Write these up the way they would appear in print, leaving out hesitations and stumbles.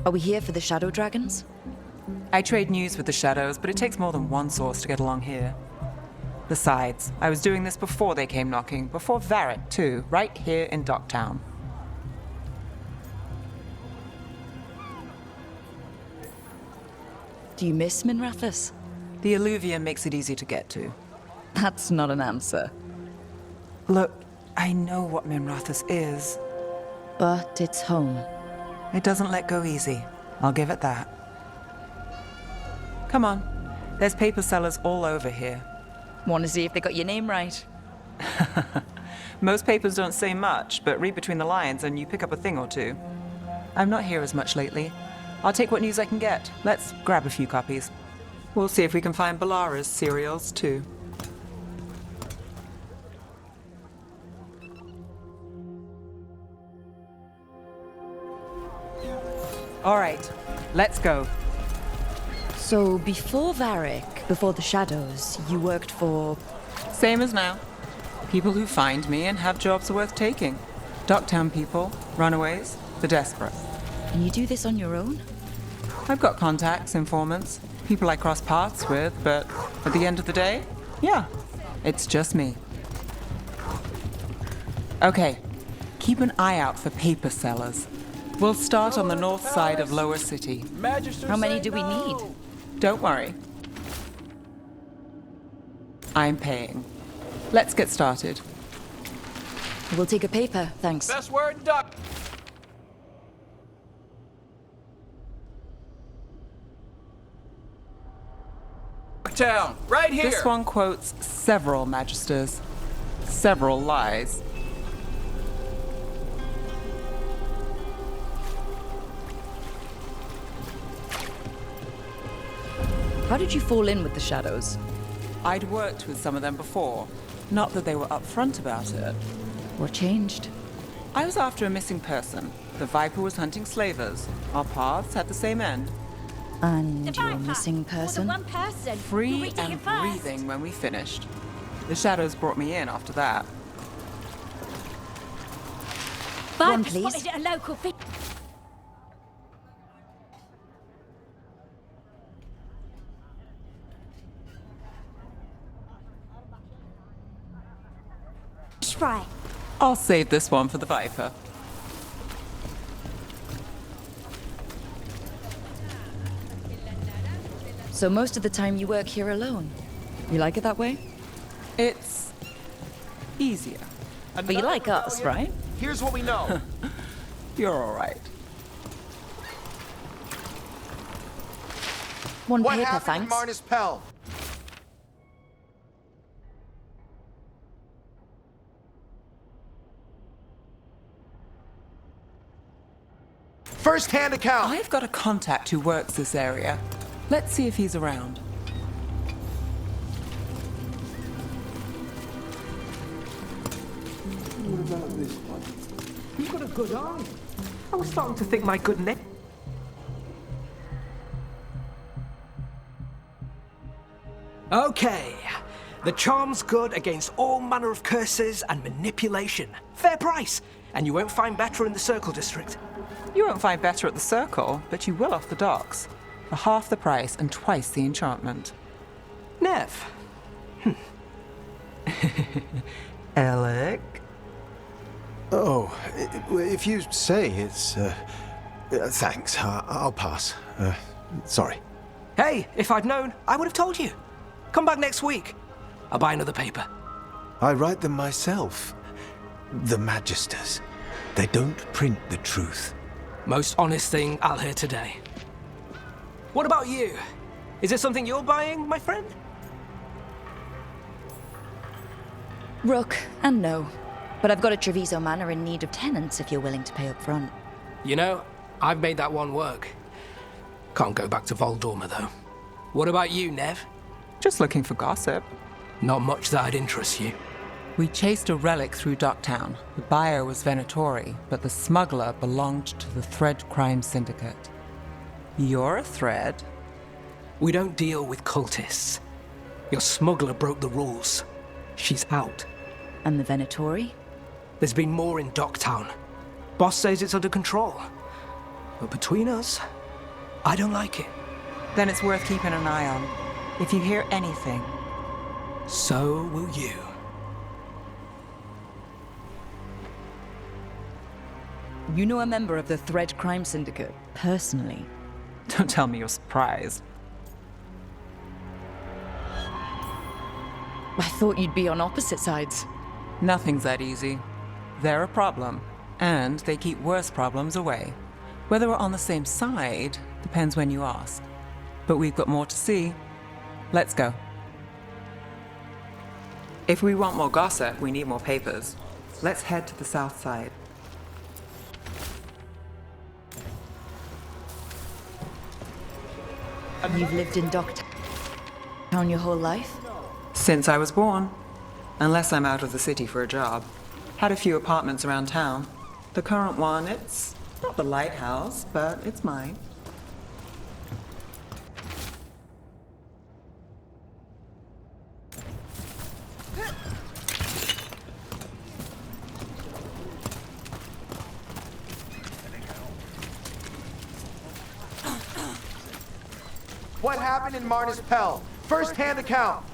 Are we here for the Shadow Dragons? I trade news with the Shadows, but it takes more than one source to get along here. Besides, I was doing this before they came knocking, before Varric too, right here in Docktown. Do you miss Minrathous? The Alluvia makes it easy to get to. That's not an answer. Look, I know what Minrathous is. But it's home. It doesn't let go easy. I'll give it that. Come on. There's paper sellers all over here. Want to see if they got your name right? Most papers don't say much, but read between the lines and you pick up a thing or two. I'm not here as much lately. I'll take what news I can get. Let's grab a few copies. We'll see if we can find Balara's cereals, too. All right, let's go. So before Varric, before the Shadows, you worked for... Same as now. People who find me and have jobs worth taking. Docktown people, runaways, the desperate. And you do this on your own? I've got contacts, informants, people I cross paths with, but at the end of the day, yeah, it's just me. Okay, keep an eye out for paper sellers. We'll start on the north side of Lower City. How many do we need? Don't worry. I'm paying. Let's get started. We'll take a paper, thanks. Best word, duck. Town, right here. This one quotes several magisters, several lies. How did you fall in with the Shadows? I'd worked with some of them before. Not that they were upfront about it. What changed? I was after a missing person. The Viper was hunting slavers. Our paths had the same end. And your missing person? One person. Free and breathing when we finished. The Shadows brought me in after that. One, please. Spotted at a local fish fry. I'll save this one for the Viper. So most of the time you work here alone. You like it that way? It's easier. But you like us, right? Here's what we know. You're all right. One What paper, happened thanks. in Marnus Pell? First-hand account. I've got a contact who works this area. Let's see if he's around. What about this one? You've got a good eye. I was starting to think my good neck. Okay. The charm's good against all manner of curses and manipulation. Fair price. And you won't find better in the Circle District. You won't find better at the Circle, but you will off the docks. For half the price and twice the enchantment. Neve. Alec? Oh, if you say it's... thanks, I'll pass. Sorry. Hey, if I'd known, I would have told you. Come back next week. I'll buy another paper. I write them myself. The Magisters. They don't print the truth. Most honest thing I'll hear today. What about you? Is it something you're buying, my friend? Rook, and no. But I've got a Treviso Manor in need of tenants if you're willing to pay up front. You know, I've made that one work. Can't go back to Voldorma, though. What about you, Neve? Just looking for gossip. Not much that'd interest you. We chased a relic through Docktown. The buyer was Venatori, but the smuggler belonged to the Thread Crime Syndicate. You're a Thread? We don't deal with cultists. Your smuggler broke the rules. She's out. And the Venatori? There's been more in Docktown. Boss says it's under control. But between us, I don't like it. Then it's worth keeping an eye on. If you hear anything. So will you. You know a member of the Thread Crime Syndicate, personally? Don't tell me you're surprised. I thought you'd be on opposite sides. Nothing's that easy. They're a problem, and they keep worse problems away. Whether we're on the same side depends when you ask. But we've got more to see. Let's go. If we want more gossip, we need more papers. Let's head to the south side. You've lived in Docktown your whole life? Since I was born. Unless I'm out of the city for a job. Had a few apartments around town. The current one, it's not the lighthouse, but it's mine. What happened in Marnus Pell? First-hand account.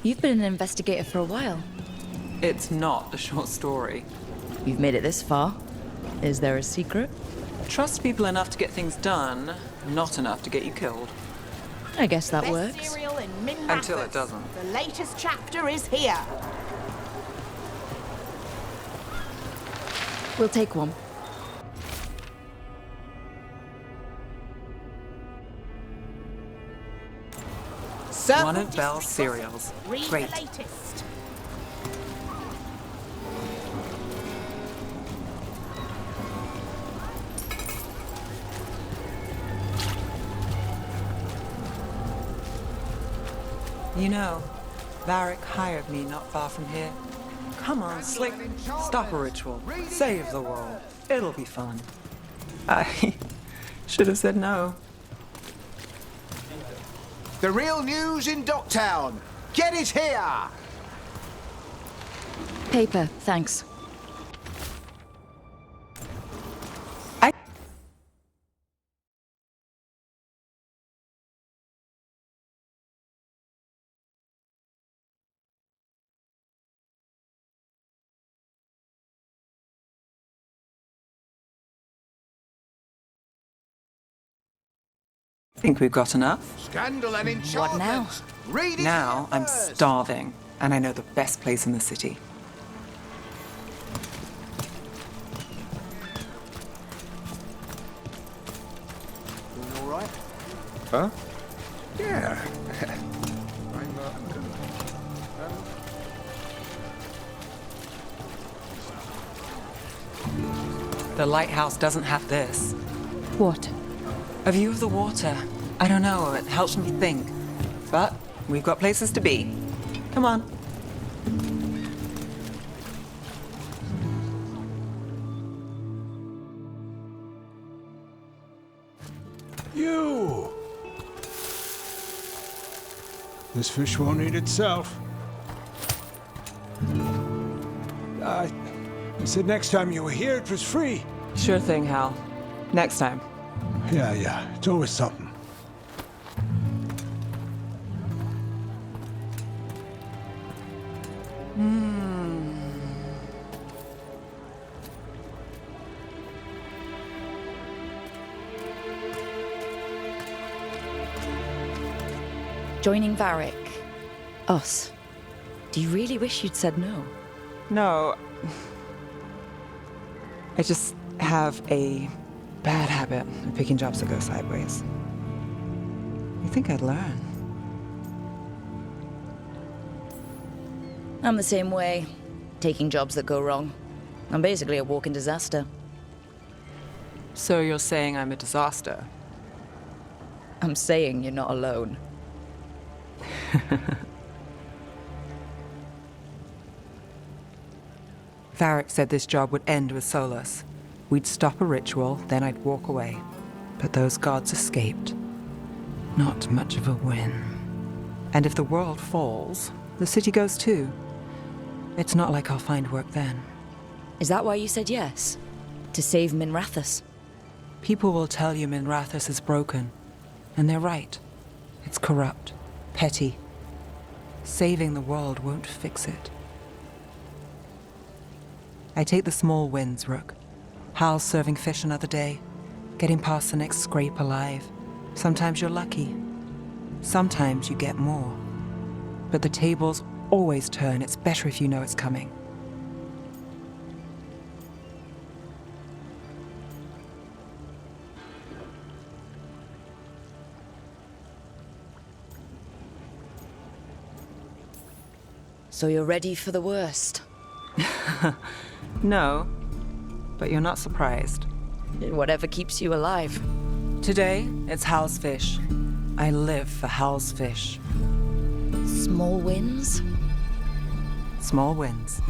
You've been an investigator for a while. It's not a short story. You've made it this far. Is there a secret? Trust people enough to get things done, not enough to get you killed. I guess that Best works. cereal in Min Until it Mathis. doesn't. The latest chapter is here. We'll take one. One of Belle's cereals. Read Great. the latest. You know, Varric hired me not far from here. Come on, Slick. Stop a ritual. Save the world. It'll be fun. I should have said no. The real news in Docktown. Get it here! Paper, thanks. Think we've got enough? Scandal and enchantment. now? Read it Now here I'm first. starving, and I know the best place in the city. All right. Huh? Yeah. The lighthouse doesn't have this. What? A view of the water. I don't know, it helps me think. But we've got places to be. Come on. You! This fish won't eat itself. I said next time you were here it was free. Sure thing, Hal. Next time. Yeah, it's always something. Joining Varric. Us. Do you really wish you'd said no? No. I just have a bad habit of picking jobs that go sideways. You think I'd learn? I'm the same way. Taking jobs that go wrong. I'm basically a walking disaster. So you're saying I'm a disaster? I'm saying you're not alone. Varric said this job would end with Solus. We'd stop a ritual, then I'd walk away. But those gods escaped. Not much of a win. And if the world falls, the city goes too. It's not like I'll find work then. Is that why you said yes? To save Minrathous? People will tell you Minrathous is broken. And they're right. It's corrupt, petty. Saving the world won't fix it. I take the small wins, Rook. Hal's serving fish another day. Getting past the next scrape alive. Sometimes you're lucky. Sometimes you get more. But the tables always turn. It's better if you know it's coming. So you're ready for the worst? No, but you're not surprised. Whatever keeps you alive. Today, it's Hal's fish. I live for Hal's fish. Small wins? Small wins.